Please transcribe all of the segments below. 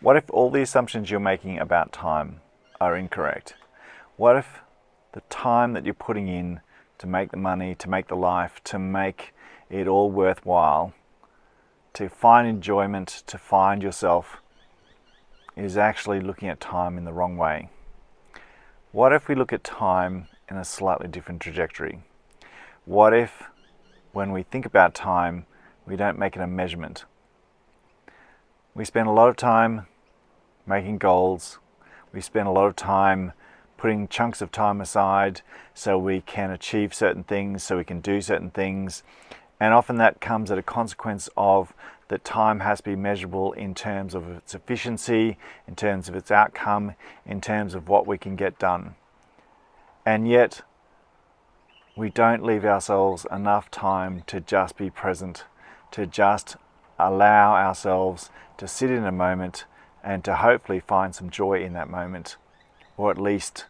What if all the assumptions you're making about time are incorrect? What if the time that you're putting in to make the money, to make the life, to make it all worthwhile, to find enjoyment, to find yourself, is actually looking at time in the wrong way? What if we look at time in a slightly different trajectory? What if, when we think about time, we don't make it a measurement? We spend a lot of time making goals. We spend a lot of time putting chunks of time aside so we can achieve certain things, so we can do certain things. And often that comes at a consequence of that time has to be measurable in terms of its efficiency, in terms of its outcome, in terms of what we can get done. And yet, we don't leave ourselves enough time to just be present, to just allow ourselves to sit in a moment and to hopefully find some joy in that moment, or at least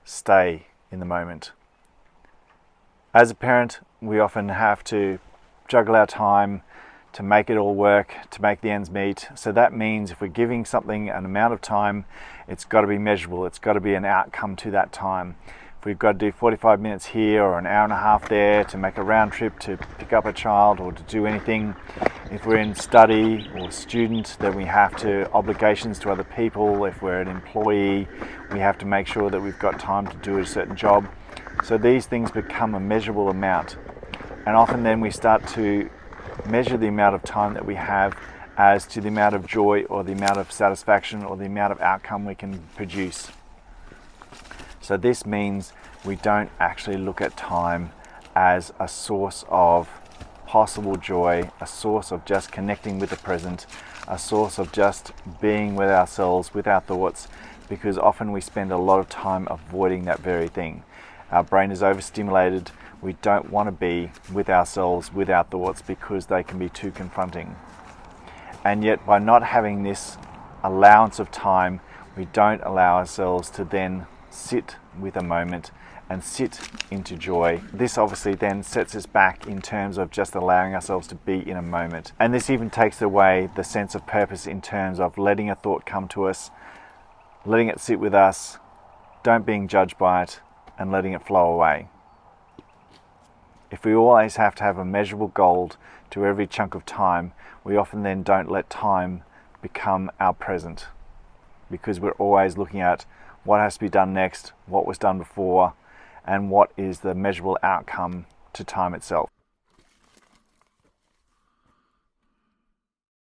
stay in the moment. As a parent, we often have to juggle our time to make it all work, to make the ends meet. So that means if we're giving something an amount of time, it's got to be measurable. It's got to be an outcome to that time. If we've got to do 45 minutes here or an hour and a half there to make a round trip to pick up a child or to do anything, if we're in study or student, then we have to obligations to other people. If we're an employee, we have to make sure that we've got time to do a certain job. So these things become a measurable amount. And often then we start to measure the amount of time that we have as to the amount of joy or the amount of satisfaction or the amount of outcome we can produce. So this means we don't actually look at time as a source of possible joy, a source of just connecting with the present, a source of just being with ourselves, with our thoughts, because often we spend a lot of time avoiding that very thing. Our brain is overstimulated. We don't want to be with ourselves, with our thoughts, because they can be too confronting. And yet by not having this allowance of time, we don't allow ourselves to then sit with a moment and sit into joy. This obviously then sets us back in terms of just allowing ourselves to be in a moment. And this even takes away the sense of purpose in terms of letting a thought come to us, letting it sit with us, don't being judged by it, and letting it flow away. If we always have to have a measurable goal to every chunk of time, we often then don't let time become our present, because we're always looking at what has to be done next, what was done before, and what is the measurable outcome to time itself.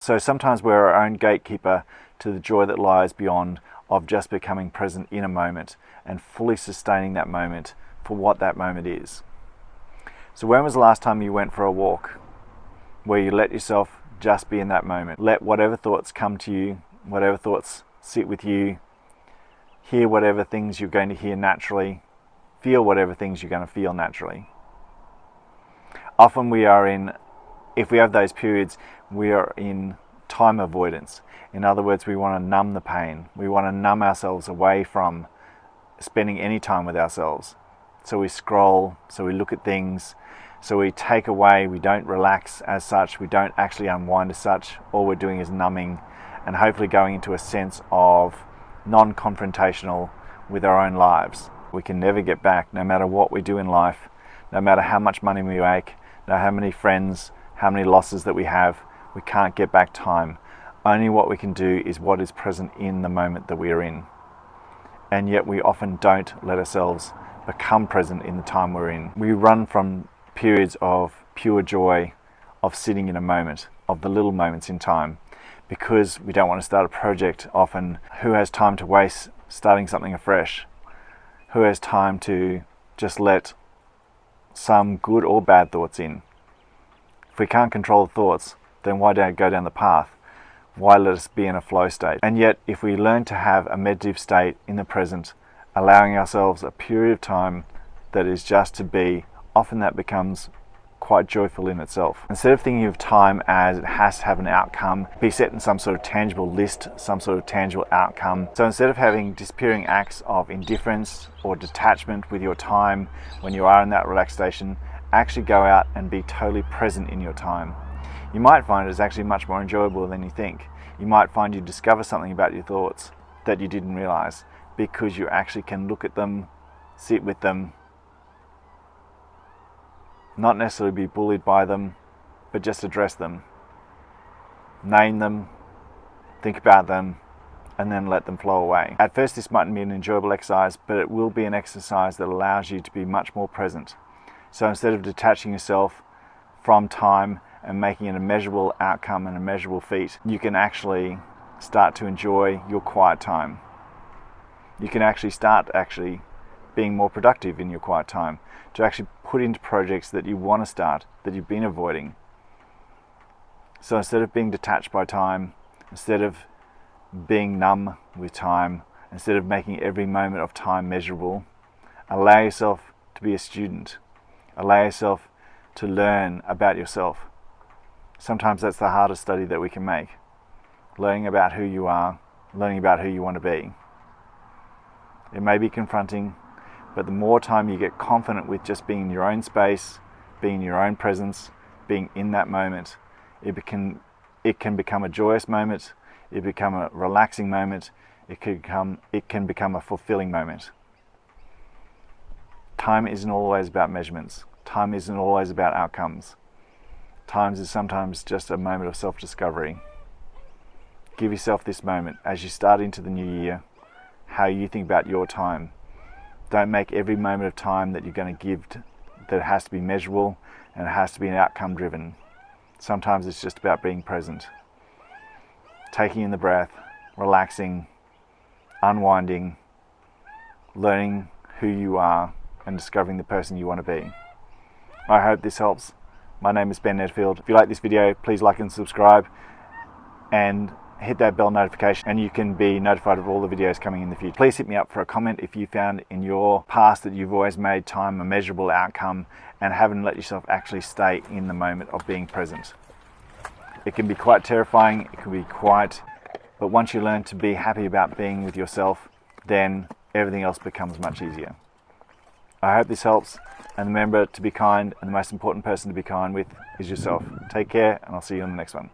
So sometimes we're our own gatekeeper to the joy that lies beyond of just becoming present in a moment and fully sustaining that moment for what that moment is. So when was the last time you went for a walk where you let yourself just be in that moment? Let whatever thoughts come to you, whatever thoughts sit with you, hear whatever things you're going to hear naturally, feel whatever things you're going to feel naturally. Often we are in, if we have those periods, we are in time avoidance. In other words, we want to numb the pain. We want to numb ourselves away from spending any time with ourselves. So we scroll, so we look at things, so we take away, we don't relax as such, we don't actually unwind as such. All we're doing is numbing and hopefully going into a sense of non-confrontational with our own lives. We can never get back, no matter what we do in life, no matter how much money we make, no matter how many friends, how many losses that we have, we can't get back time. Only what we can do is what is present in the moment that we are in. And yet we often don't let ourselves become present in the time we're in. We run from periods of pure joy, of sitting in a moment, of the little moments in time, because we don't want to start a project. Often, who has time to waste starting something afresh? Who has time to just let some good or bad thoughts in? If we can't control the thoughts, then why don't go down the path? Why let us be in a flow state? And yet, if we learn to have a meditative state in the present, allowing ourselves a period of time that is just to be, often that becomes quite joyful in itself. Instead of thinking of time as it has to have an outcome, be set in some sort of tangible list, some sort of tangible outcome. So instead of having disappearing acts of indifference or detachment with your time when you are in that relaxation, actually go out and be totally present in your time. You might find it's actually much more enjoyable than you think. You might find you discover something about your thoughts that you didn't realize, because you actually can look at them, sit with them, not necessarily be bullied by them, but just address them, name them, think about them, and then let them flow away. At first this mightn't be an enjoyable exercise, but it will be an exercise that allows you to be much more present. So instead of detaching yourself from time and making it a measurable outcome and a measurable feat, you can actually start to enjoy your quiet time. You can actually start being more productive in your quiet time, to actually put into projects that you want to start, that you've been avoiding. So instead of being detached by time, instead of being numb with time, instead of making every moment of time measurable, allow yourself to be a student. Allow yourself to learn about yourself. Sometimes that's the hardest study that we can make. Learning about who you are, learning about who you want to be. It may be confronting, but the more time you get confident with just being in your own space, being in your own presence, being in that moment, it can become a joyous moment, it become a relaxing moment, it can become a fulfilling moment. Time isn't always about measurements. Time isn't always about outcomes. Time is sometimes just a moment of self-discovery. Give yourself this moment as you start into the new year, how you think about your time. Don't make every moment of time that you're going to give that it has to be measurable and it has to be an outcome driven. Sometimes it's just about being present. Taking in the breath, relaxing, unwinding, learning who you are and discovering the person you want to be. I hope this helps. My name is Ben Nedfield. If you like this video, please like and subscribe and hit that bell notification, and you can be notified of all the videos coming in the future. Please hit me up for a comment if you found in your past that you've always made time a measurable outcome and haven't let yourself actually stay in the moment of being present. It can be quite terrifying, but once you learn to be happy about being with yourself, then everything else becomes much easier. I hope this helps, and remember to be kind, and the most important person to be kind with is yourself. Take care, and I'll see you on the next one.